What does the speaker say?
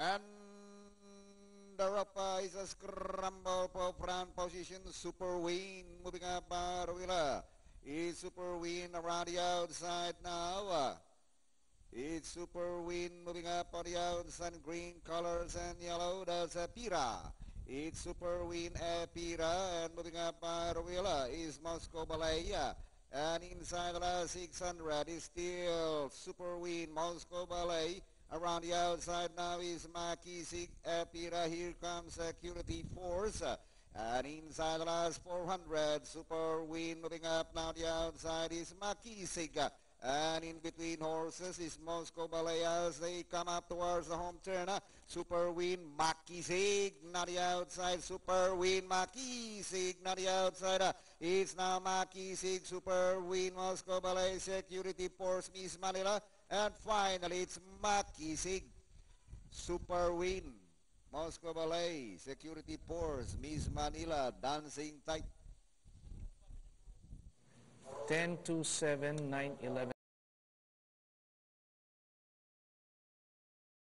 And the rope is a scramble for front position. Super Win moving up Arvila. It's Super Win around the outside now. It's Super Win moving up on the outside. Green colors and yellow. That's Pira. It's Super Win Pira. And moving up Arvila is Moscow Ballet. And inside the last 600 is still Super Win Moscow Ballet. Around the outside now is Makisig Pira. Here comes Security Force. And inside the last 400, Super Win moving up now. The outside is Makisig. And in between horses is Moscow Ballet as they come up towards the home turn. Super Win Makisig. Now the outside. Super Win Makisig. Now the outside. It's now Makisig. Super Win Moscow Ballet. Security Force Miss Manila. And finally, it's Makisig, Super Win, Moscow Ballet, Security Force, Miss Manila, Dancing Tight. 10, 2, 7, 9, 11.